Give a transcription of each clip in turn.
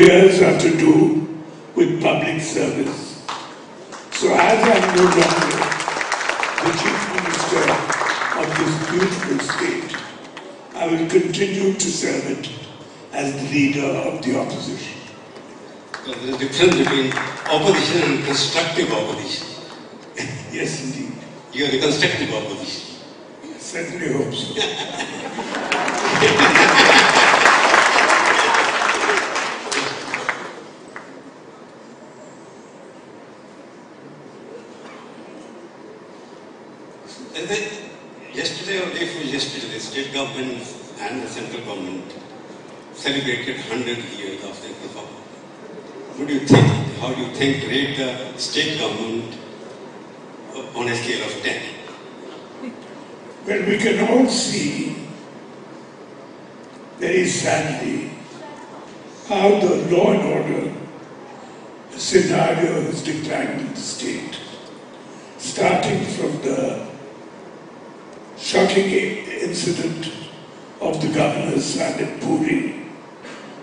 years are to do with public service. So as I am no longer the Chief Minister of this beautiful state, I will continue to serve it as the leader of the opposition. So there is a difference between opposition and constructive opposition. Yes, indeed. You are the constructive opposition. I certainly hope so. Yesterday or day before yesterday, the state government and the central government celebrated 100 years of the Republic. What do you think? How do you think rate the state government on a scale of 10? Well, we can all see very sadly how the law and order scenario has declined in the state, starting from the shocking incident of the governor's son at Puri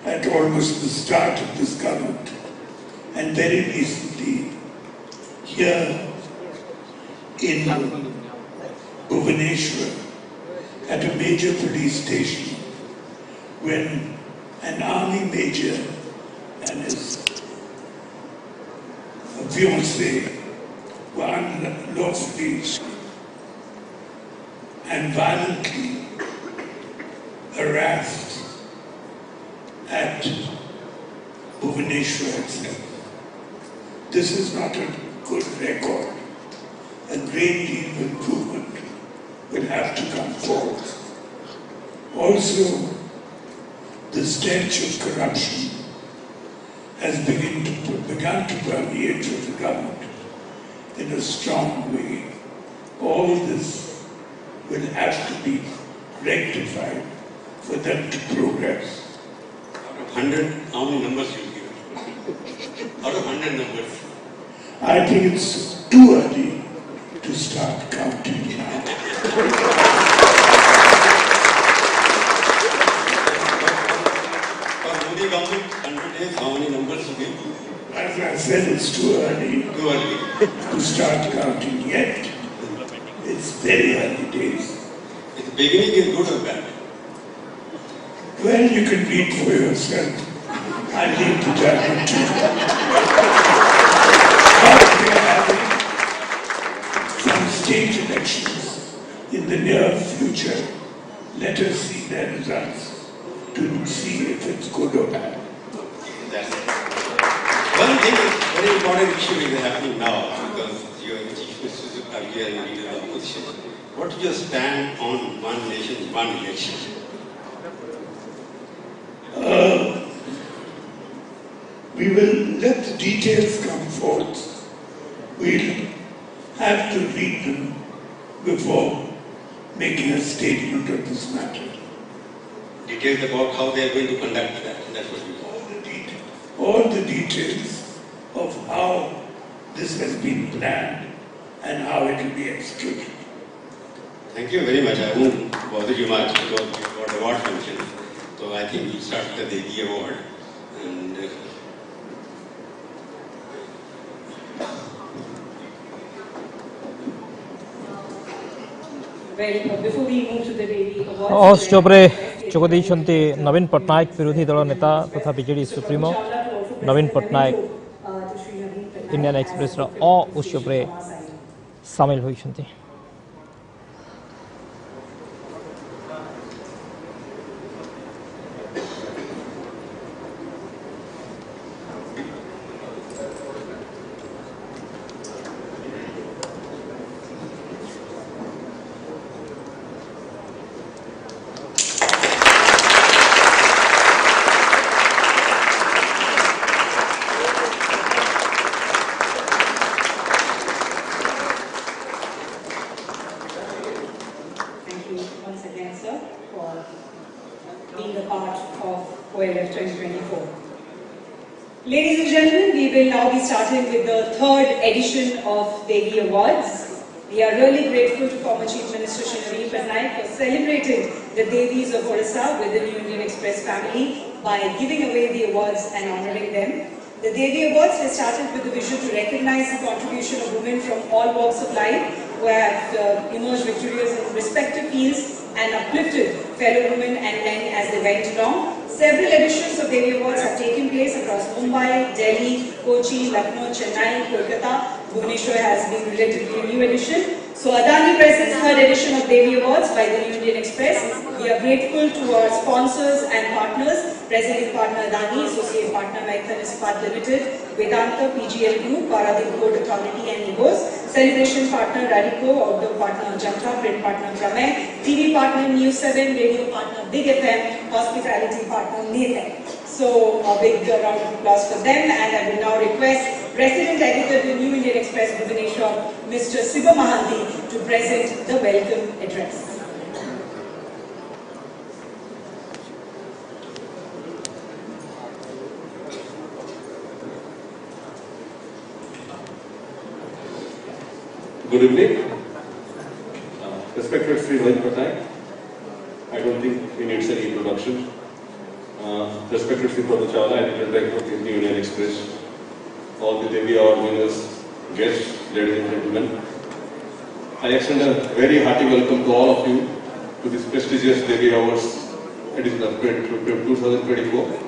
at almost the start of this government, and very recently here in Bhubaneswar at a major police station when an army major and his fiancée were unlawfully and violently harassed at Bhubaneswar itself. This is not a good record. A great deal of improvement will have to come forth. Also, the stench of corruption has begun to permeate through the government in a strong way. All this will have to be rectified for them to progress. Out of 100, how many numbers you give? Out of 100 numbers? I think it's too early to start counting now. For Modi government, 100 days, how many numbers you give? As I said, it's too early to start counting yet. It's very early days. The beginning is good or bad? Well, you can read for yourself. I leave the judgment to you. But we are having some state elections in the near future. Let us see their results to see if it's good or bad. One thing is very important issue is happening now because you are the Chief Minister earlier and leader of the opposition. What is your stand on one nation, one election? We will let the details come forth. We'll have to read them before making a statement of this matter. Details about how they are going to conduct that. That's what we want. All the details of how this has been planned and how it will be executed. Thank you very much. I won't bother you much because you've got award function. So I think we'll start with the DD award. And well, before we move to the DD award, ଯୋଗ ଦେଇଛନ୍ତି ନବୀନ ପଟ୍ଟନାୟକ ବିରୋଧୀ ଦଳ ନେତା ତଥା BJD supremo ନବୀନ Patnaik Indian ଏକ୍ସପ୍ରେସର ଉତ୍ସବରେ ସାମିଲ ହୋଇଛନ୍ତି। Ladies and gentlemen, we will now be starting with the third edition of DD Awards. We are really grateful to former Chief Minister Shri Naveen Patnaik for celebrating the Devis of Odisha within the Indian Express family. by giving away the awards and honoring them. The Devi Awards has started with the vision to recognize the contribution of women from all walks of life who have emerged victorious in respective fields and uplifted fellow women and men as they went along. Several editions of Devi Awards have taken place across Mumbai, Delhi, Kochi, Lucknow, Chennai, Kolkata. Bhubaneswar has been relatively a new edition. So Adani presents third edition of Devi Awards by the New Indian Express. We are grateful to our sponsors and partners, President Partner Adani, Associate Partner Maithan Ispat Limited, Vedanta, PGL Group, Paradip Port Authority and EGOS, Celebration Partner Radico, Outdoor Partner Janta, Print Partner Pramay, TV Partner News 7, Radio Partner Big FM, Hospitality Partner Nathan. So a big round of applause for them, and I will now request Resident Editor of the New Indian Express Bhubaneswar, Mr. Siva Mahanti, to present the welcome address. Good evening. Respected Sri Navin Patnaik, I don't think he needs any introduction. Respected Sri Prabhu Chawla, Editor Director of the New Indian Express, all the Devi Award winners, guests, ladies and gentlemen, I extend a very hearty welcome to all of you to this prestigious Devi Awards edition of 2024.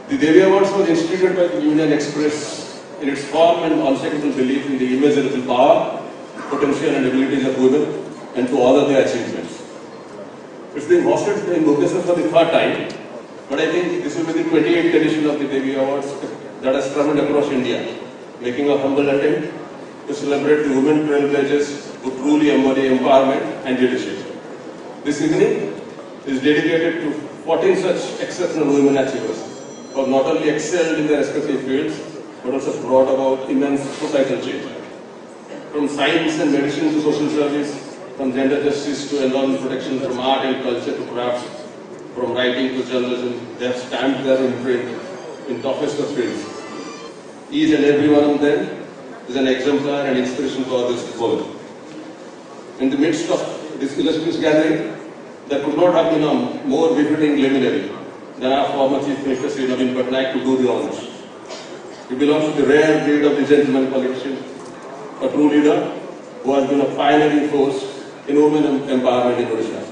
The Devi Awards was instituted by the New Indian Express in its firm and unshakable belief in the immeasurable power, potential and abilities of women and to honor their achievements. It's been hosted in Bhubaneswar for the third time, but I think this will be the 28th edition of the Devi Awards that has traveled across India, making a humble attempt to celebrate the women trailblazers who truly embody empowerment and leadership. This evening is dedicated to 14 such exceptional women achievers who have not only excelled in their respective fields, but also brought about immense societal change. From science and medicine to social service, from gender justice to environment protection, from art and culture to crafts, from writing to journalism, they have stamped their imprint in toughest of fields. Each and every one of them is an exemplar and inspiration for others to follow. In the midst of this illustrious gathering, there could not have been a more befitting luminary than our former Chief Minister Sri Navin Patnaik to do the honours. He belongs to the rare breed of the gentleman politician, a true leader who has been a pioneering force in women empowerment in Odisha.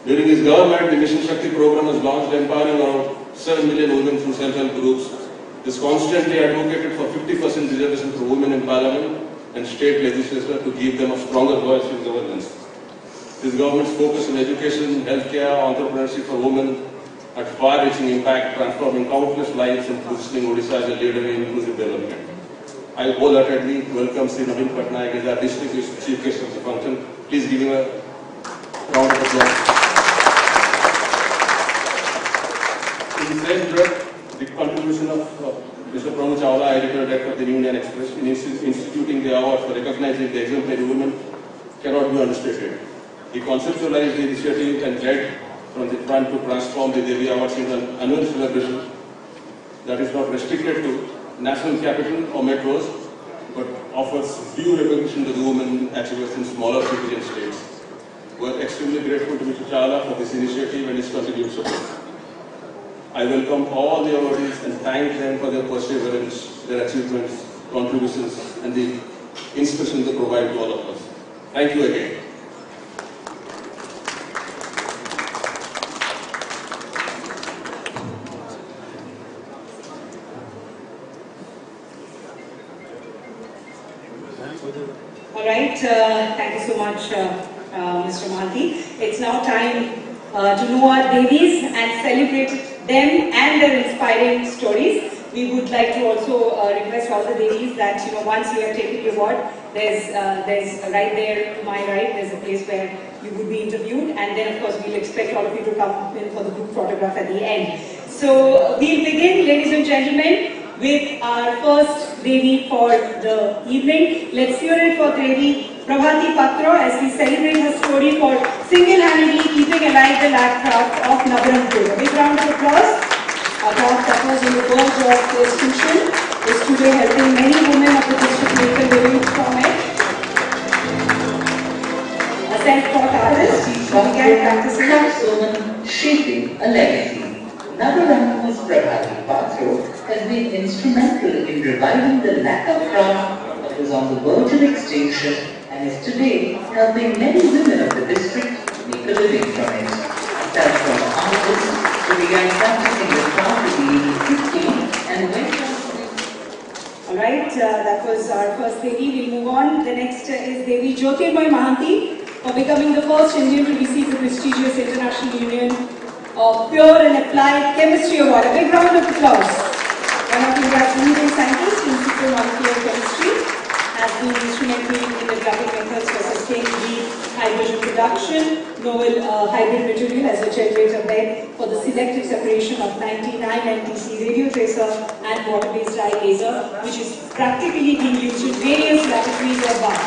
During his government, the Mission Shakti program was launched, empowering around 7 million women through self-help groups. This constantly advocated for 50% reservation for women in parliament and state legislature to give them a stronger voice in governance. This government's focus on education, healthcare, entrepreneurship for women had far-reaching impact, transforming countless lives and positioning Odisha as a leader in inclusive development. I wholeheartedly welcome Sri Navin Patnaik as our distinguished chief guest of the function. Please give him a round of applause. In the same breath, the contribution of Mr. Prabhu Chawla, Editor Director of the New Indian Express, in instituting the award for recognizing the exemplary women cannot be understated. He conceptualized the initiative and led from the front to transform the Devi Awards into an annual celebration that is not restricted to national capital or metros, but offers due recognition to the women achievers in smaller cities and states. We are extremely grateful to Mr. Chawla for this initiative and his continued support. I welcome all the awardees and thank them for their perseverance, their achievements, contributions, and the inspiration they provide to all of us. Thank you again. All right, thank you so much, Mr. Mahanti. It's now time to know our Devis and celebrate them and their inspiring stories. We would like to also request all the Devis that, once you have taken the award, there's right there to my right, there's a place where you would be interviewed, and then of course we'll expect all of you to come in for the group photograph at the end. So we'll begin, ladies and gentlemen, with our first Devi for the evening. Let's hear it for Devi Prabhati Patra as we celebrate her story for single-handedly keeping alive the lab craft of Navaranpur. A big round of applause. Our craft that was on the verge of extinction is today helping many women of the district make a living from it. A self-taught artist, she began practicing shaping a legacy. Nandighosha's Hathw has been instrumental in reviving the lacquer craft that was on the verge of extinction and is today helping many women of the district make a living from it. Started from an artist who began practicing the craft at the age of 15 and went on to... Alright, that was our first Devi. We'll move on. The next is Devi Jyotirmoy Mahanti for becoming the first Indian to receive the prestigious International Union of Pure and Applied Chemistry Award. A big round of applause. One of India's leading scientists in supermolecular chemistry has been instrumental in developing methods for sustained green hydrogen production, novel hybrid material as a generator bed for the selective separation of 99 NTC radio tracer and water-based dye laser, which is practically being used in various laboratories worldwide.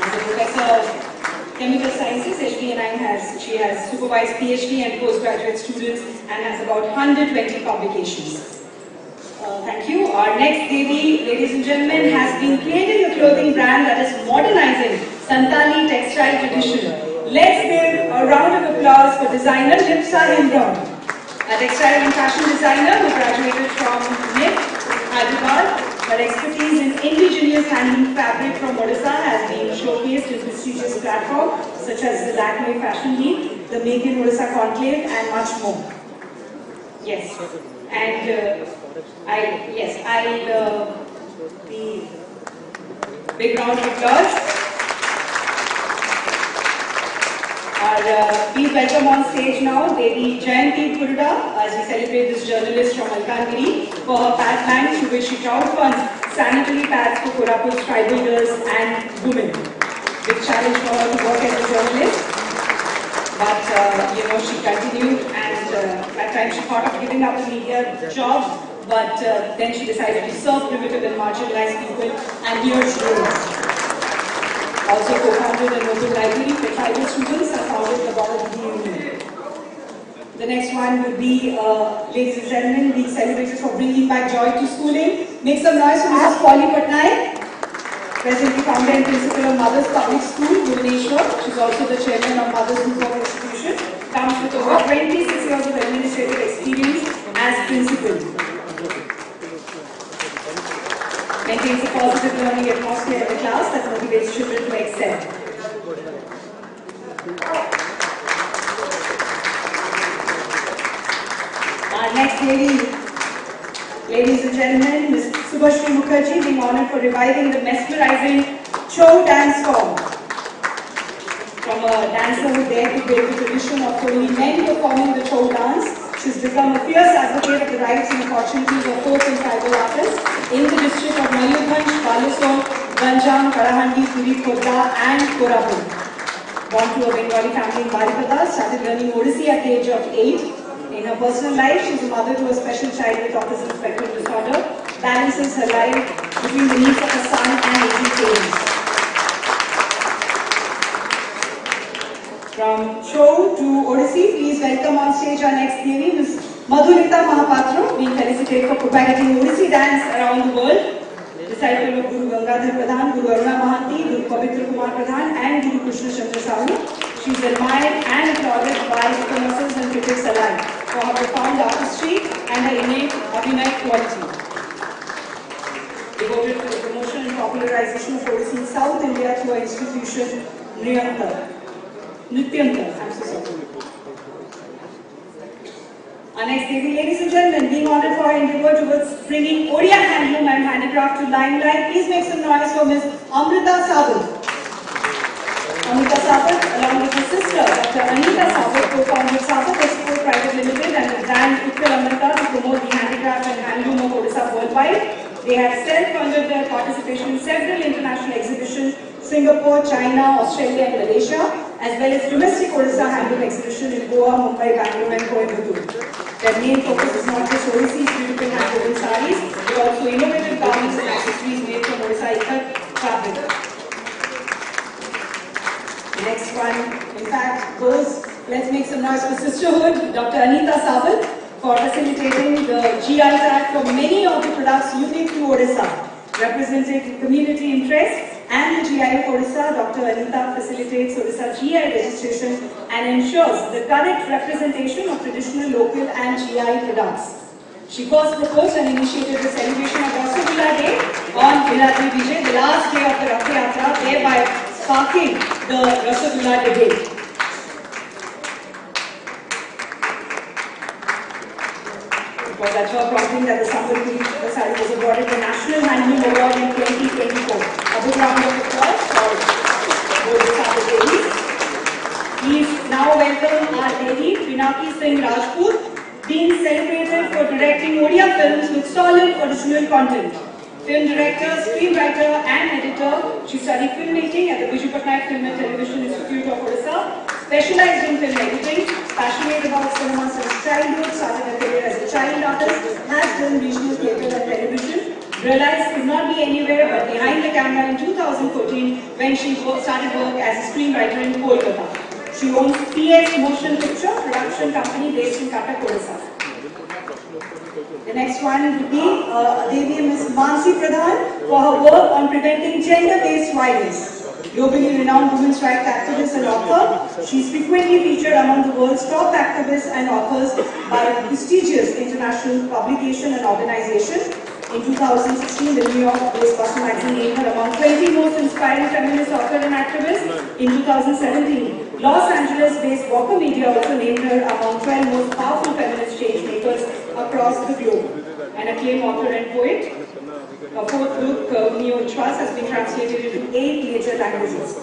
As a professor of Chemical Sciences, she has supervised PhD and postgraduate students and has about 120 publications. Thank you. Our next Devi, ladies and gentlemen, has been creating a clothing brand that is modernizing Santali textile tradition. Let's give a round of applause for designer Lipsa Hembron, a textile and fashion designer who graduated from NIT, Hyderabad. Her expertise in indigenous handloom fabric from Odisha has been showcased in prestigious platforms such as the Lakme Fashion Week, the Make in Odisha Conclave, and much more. Yes, and the big round of applause. Please welcome on stage now Devi Jayanti Purda as we celebrate this journalist from Malkangiri for her pad bank through which she crowdfunds sanitary pads for Koraput's tribal girls and women. Big challenge for her to work as a journalist, but she continued, and at times she thought of giving up the media job, but then she decided to serve primitive and marginalized people, and here she is. Also co-founded a local library for tribal students and founded the Bharat Union. The next one will be, ladies and gentlemen, being celebrated for bringing back joy to schooling. Make some noise for Mrs. Polly Patnaik, presently founder and principal of Mothers Public School, Bhubaneswar. She's also the chairman of Mothers Group of Institution. Comes with over 26 years of administrative experience as principal. Maintains a positive learning atmosphere in the class that motivates children to excel. Our next lady, ladies and gentlemen, Ms. Subhashri Mukherjee, being honored for reviving the mesmerizing Chow dance form. From a dancer who dared to break the tradition of only men performing the Chow dance, she's become a fierce advocate of the rights and opportunities of folk and tribal artists in the district of Mayurbhanj, Balisore, Ganjam, Karahandi, Puri, Khordha and Koraput. Born to a Bengali family in Baripada, started learning Odissi at the age of 8. In her personal life, she's a mother to a special child with autism spectrum disorder, balances her life between the needs of her son and aging parents. From Chow to Odissi, please welcome on stage our next Devi, Ms. Madhurita Mahapatra, being felicitated for propagating Odissi dance around the world. Disciple of Guru Gangadhar Pradhan, Guru Aruna Mahanti, Guru Pavitra Kumar Pradhan and Guru Krishna Chandra Sahu. She is admired and applauded by connoisseurs and critics alike for her profound artistry and her innate Abhinay quality. Devoted to the promotion and popularization of Odissi in South India through her institution, Nityantar. I'm so sorry. Our next Devi, ladies and gentlemen, being honored for her endeavor towards bringing Odia handloom and handicraft to limelight, please make some noise for Ms. Amrita Sabat. Amrita Sabat, along with her sister, Dr. Anita Sabat, co-founded Sabat Export Private Limited and the brand Utkal Amrita to promote the handicraft and handloom of Odisha worldwide. They have self-funded their participation in several international exhibitions, Singapore, China, Australia and Malaysia, as well as domestic Odisha handloom exhibition in Goa, Mumbai, Bangalore and Coimbatore. Their main focus is not just Odissi beautiful handwoven sarees, but also innovative garments and accessories made from Odisha ikat fabric. The next one, in fact, goes, let's make some noise for sisterhood, Dr. Anita Sabat, for facilitating the GI tag for many of the products unique to Odisha, representing community interest and the GI of Odisha, Dr. Anita, facilitates Odisha GI registration and ensures the correct representation of traditional, local and GI products. She first proposed and initiated the celebration of Rasgulla Day on Viratri Vijay, the last day of the Rath Yatra, thereby sparking the Rasgulla debate. It was at her prompting that the Sambalpuri sari was awarded the National Handloom Award in 2024. A big round of applause for both the Sambalpuri ladies. Please now welcome our lady, Pinaki Singh Rajput, being celebrated for directing Odia films with solid original content. Film director, screenwriter and editor, she studied filmmaking at the Vijay Patnaik Film and Television Institute of Odisha, specialized in film editing, passionate about cinema since childhood, started her career as a child artist, has done regional theatre and television, realized could not be anywhere but behind the camera in 2014 when she started work as a screenwriter in Kolkata. She owns PX Motion Picture production company based in Cuttack, Odisha. The next one would be Devi Ms. Mansi Pradhan for her work on preventing gender-based violence. Globally renowned women's rights activist and author, she is frequently featured among the world's top activists and authors by a prestigious international publication and organization. In 2016, the New York-based Bustle magazine named her among 20 most inspiring feminist authors and activists. In 2017, Los Angeles-based Walker Media also named her among 12 most powerful feminist change makers across the globe. An acclaimed author and poet, her fourth book, Neo Trust, has been translated into 8 major languages.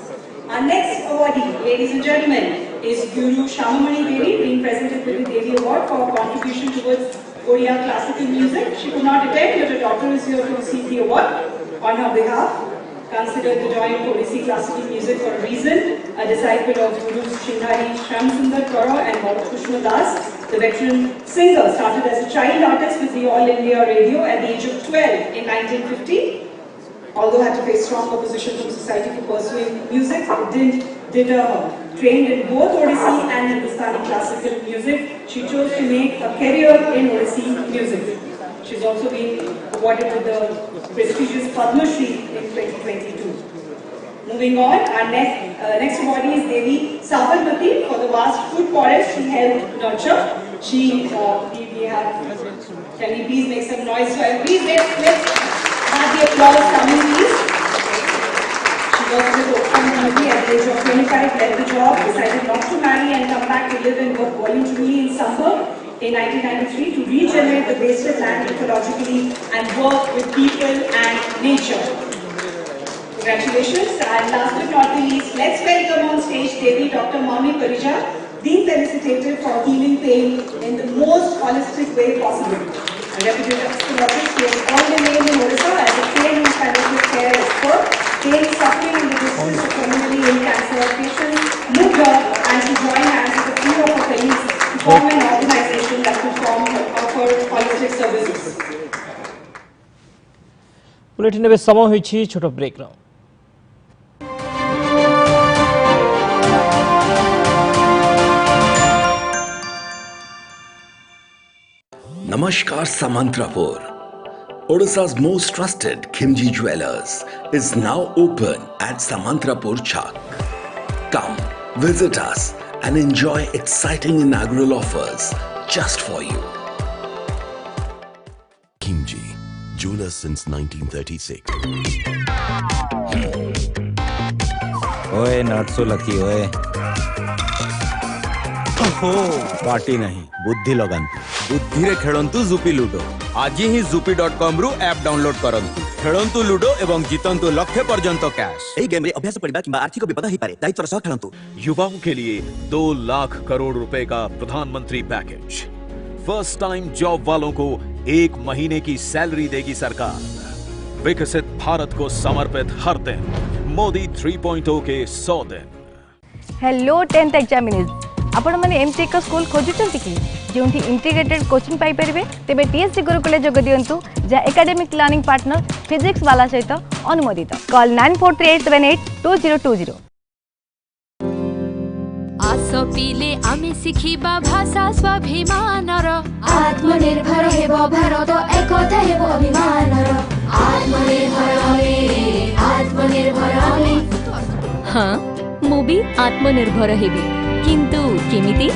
Our next awardee, ladies and gentlemen, is Guru Shamamani Devi, being presented with the Devi Award for her contribution towards Odia classical music. She could not attend, but her daughter is here to receive the award on her behalf. Considered the joy of Odissi classical music for a reason, a disciple of Gurus Shinghari Shamsundar Kaur and Krishna Das, the veteran singer started as a child artist with the All India Radio at the age of 12 in 1950. Although had to face strong opposition from society for pursuing music, it didn't deter her. Trained in both Odissi and Hindustani classical music, she chose to make a career in Odissi music. She's also been awarded with the prestigious Padma Shri in 2022. Moving on, our next awardee is Devi Sabarmati for the vast food forest she helped nurture. We have, can we please make some noise for her? Please let's have the applause coming, please. She worked with Okamati at the age of 25, left the job, decided not to marry and come back to live and work voluntarily in Sambhar in 1993 to regenerate the wasted land ecologically and work with people and nature. Congratulations, and last but not the least, let's welcome on stage Devi Dr. Mami Parija, being felicitated for healing pain in the most holistic way possible. A reputed astrologist, she has earned a name in Odisha as a trained and palliative care expert, pain suffering in the distress of terminally ill cancer patients, moved her and to join hands with a few of her colleagues to form an organization that could offer holistic services. Bulletin में समय होइछि छोट break row. Namaskar Samantrapur. Odisha's most trusted Khimji Jewelers is now open at Samantrapur Chak. Come, visit us and enjoy exciting inaugural offers just for you. Khimji, Jewelers since 1936. ओए not so lucky ओए। Party नहीं बुद्धि लगांतु बुद्धि रे खेलंतु Zupee ludo आज ही zupi.com रु app download करंतु खेलंतु ludo एवं जीतंतु लक्ष्य पर्यंत कैश एही गेम रे अभ्यास पड़िबा किबा आर्थिक विपद ही पारे दायित्व सह खेलंतु युवाओं के लिए 2 लाख करोड़ रुपए का प्रधानमंत्री पैकेज फर्स्ट टाइम जॉब वालों को 1 महीने की सैलरी देगी सरकार विकसित भारत को समर्पित हर दिन मोदी 3.0 के 100 दिन हेलो 10th एग्जामिनर्स आपण माने एमटी का स्कूल खोजुचंती कि जोंठी इंटीग्रेटेड कोचिंग पाई परिबे तेबे टीएससी गुरुकुल जोग दियंतु जा एकेडमिक लर्निंग पार्टनर फिजिक्स वाला सहित अनुमोदित कॉल 9438782020 आसो पीले आमे सिखिबा भाषा स्वाभिमानर आत्मनिर्भर हेबो भारत एकता हेबो अभिमानर आत्मनिर्भर हाँ मु भी आत्मनिर्भर हेबी किंतु केमिति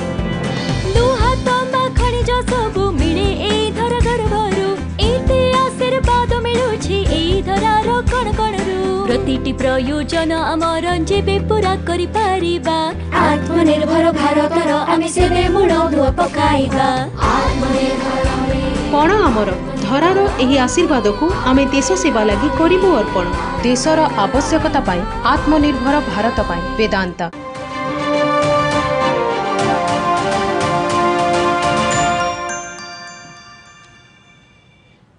लुहा तंबा खनिज सबु मिले एई धरा गर्भरु एते आशीर्वाद मिलुछि एई धरार कण कणरु प्रतिटी प्रयोजन आमर जेबे पूरा करि पारिबा आत्मनिर्भर भारतर आमे सेबे मूल दुआ पकाइबा आत्मनिर्भर कोण आमर धरार एही आशीर्वाद को आमे देश सेवा लगी करिबो अर्पण देशर आवश्यकता पाई आत्मनिर्भर भारत पाई वेदांता।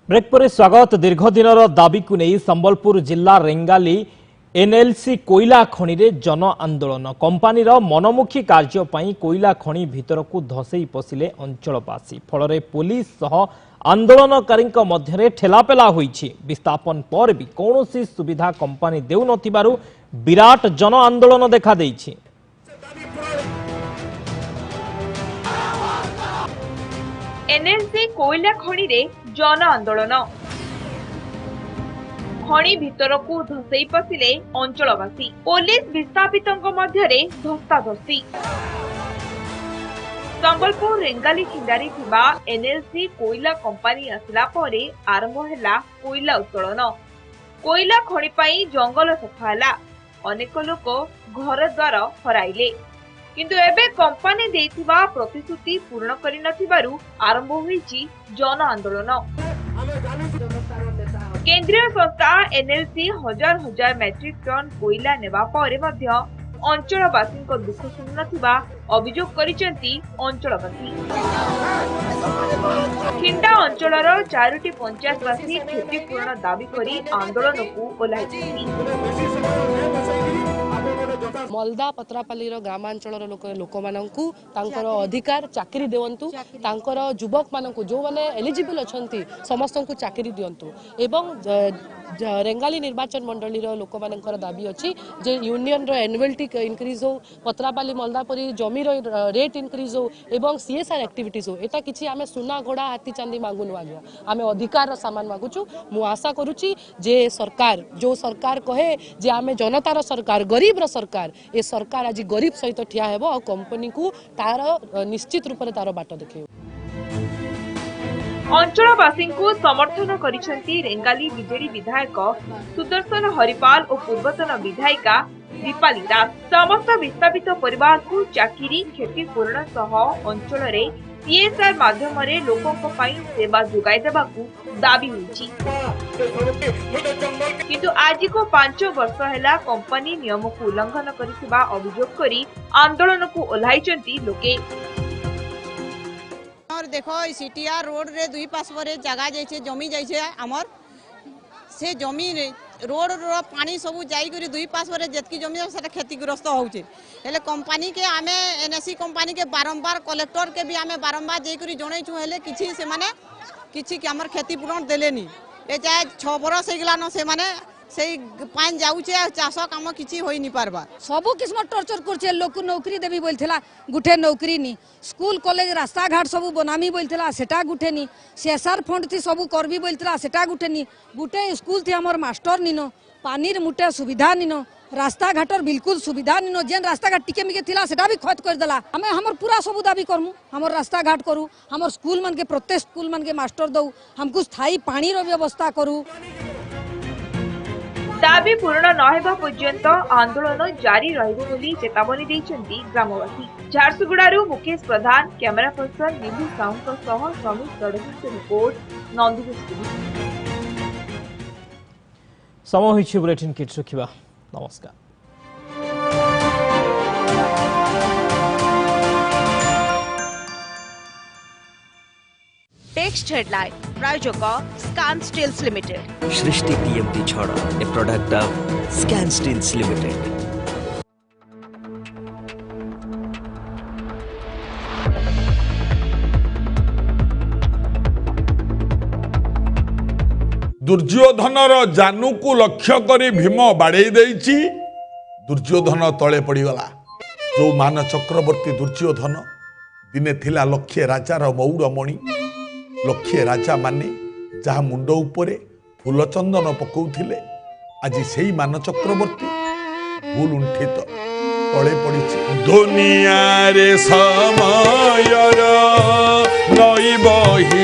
ब्रेक पर स्वागत। दीर्घ दिनर दाबी को नहीं संबलपुर जिला रेंगाली एनएलसी कोईला खनि रे जन आंदोलन कंपानी मनमुखी कार्य पई कोईला खनि भीतर को धसई पशिले अंचलवासी फल पुलिस सह आंदोलनकारी मध्य ठेलापेला होईछि। विस्थापन पर भी कौनसी सुविधा कंपानी देउ नथिबारु विराट जन आंदोलन देखा देइछि। एनएलसी कोईला खनि रे जन आंदोलन खनि भीतर को धसई पशिले अंचलवासी पुलिस विस्थापितों मध्य धस्ताधस्ती। संबलपुर रेंगाली खिंडारी थिबा एनएलसी कोईला कंपानी आसिला परे आरंभ हैला कोईला उत्तोलन। कोईला खनि पई जंगल सफा हैला अनेक लोक घर द्वार हराइले किंतु एबे कंपानी देइथिबा प्रतिश्रुति पूर्ण करि नथिबारु आरंभ होईछि जन आंदोलन। केंद्रीय संस्था एनएलसी हजार हजार मैट्रिक टन कोईला नेबा परे मध्य अंचलवासी दुख शुणु नथिबा अभियोग करिसेंती अंचलवासी। खिंडा अंचलर 4टी पंचायतवासी क्षतिपूर्ण दाबी करी आंदोलन को ओह्लाइछन्ती। मलदा पत्रापालीर ग्रामांचल लोक मानकु तांकर अधिकार चाकरी देवंतु तांकर युवक मानकु जो माने एलिजिबल अछंती समस्त को चाकरी दियंतु एवं रेंगाली निर्वाचन मंडलीर लोक मानकर दाबी अछि जे यूनियन रो एनुअलिटी इंक्रीज हो पत्रापाली मलदा परी जमीर रेट इंक्रीज हो एवं सीएसआर एक्टिविटीज हो एटा किछि आमे सुना घोड़ा हाथी चांदी मांगुनु आज्ञा आमे अधिकार रो सामान मागुछु। मु आशा करूची जे सरकार जो सरकार कहे जे आमे जनतार सरकार गरीब रो सरकार ए सरकार आज गरीब सहित ठिया हेबो और कंपनी को तार निश्चित रूप से तार बाट देखे। अंचलवासी को समर्थन करिसेंती रेंगाली बीजेडी विधायक सुदर्शन हरिपाल और पूर्वतन विधायिका दीपाली दास। समस्त विस्थापित परिवार को चाकरी क्षतिपूर्ण सह अंचल रे सीएसआर माध्यम रे लोकों को पाई सेवा जोगाई देबाकू दाबी होईछि किंतु आज को 5 वर्ष हैला कंपनी नियम को उल्लंघन करिथिबा अभियोग करी आंदोलन को ओह्लाइचंती लोके। और देखो सीटीआर रोड रे दुई पास परे जगह जाइछे जमी जाइछे हमर से जमी रोड रो पानी सब जाई करी दुई पास परे जेतकी जमी सेटा क्षतिग्रस्त होउछे हेले कंपनी के आमे एनएससी कंपनी के बारंबार कलेक्टर के भी आमे बारंबार जाई करी जणैछु हेले किछि से माने किछि के हमर क्षतिपूरण देलेनी ए जाय 6 बरस हेगलानो से माने सेई पान जाउछे चाष काम किछि होई नि पारबा सबु किस्म टर्चर करछे लोक नौकरी देबी बोलथिला गुठे नौकरी नी स्कूल कॉलेज रास्ता घाट सबु बनामी बोलथिला सेटा गुठे नी सीएसआर फंड थी सबु करबी बोलथिला सेटा गुठे नी गुठे स्कूल थी हमर मास्टर निनो पानीर मुटे सुविधा निनो रास्ता घाटर बिल्कुल सुविधा निनो जेन रास्ता घाट टिके मिके थिला सेटा भी खत कर देला हमें हमर पूरा सबु दाबी करमु हमर रास्ता घाट करू हमर स्कूल मन के प्रत्येक स्कूल मन के मास्टर दऊ हमको स्थायी पानी रो व्यवस्था करू। दाबी पूर्ण न हेबा पर्यंत आंदोलन जारी रहिबो बोली चेतावनी दैछन्ती ग्रामवासी। झारसुगुड़ारू मुकेश प्रधान कैमरा पर्सन निधि साहू सह समीर तड़वी रिपोर्ट नंदीघोष टीवी। समय होइछि बुलेटिन किट रखिबा। नमस्कार। टेक्स्ट हेडलाइन प्रायोजक scan steels limited. Srishti TMT छड़ a product of scan steels limited. दुर्योधनर जानू को लक्ष्य करी भीम बाड़े देइछि दुर्योधन तले पड़ीगला। जो मान चक्रवर्ती दुर्योधन दिने थिला लक्ष्य राजार मौड़मणि लक्ष्य राजा माने जहाँ मुंड उपरे फूल चंदन पकाउथिले आज सेई मान चक्रवर्ती ଭୁଲ ଉଣ୍ଠିତ ତଳେ ପଡ଼ିଛି। ଦୁନିଆରେ ସମୟର ନଈ ବହି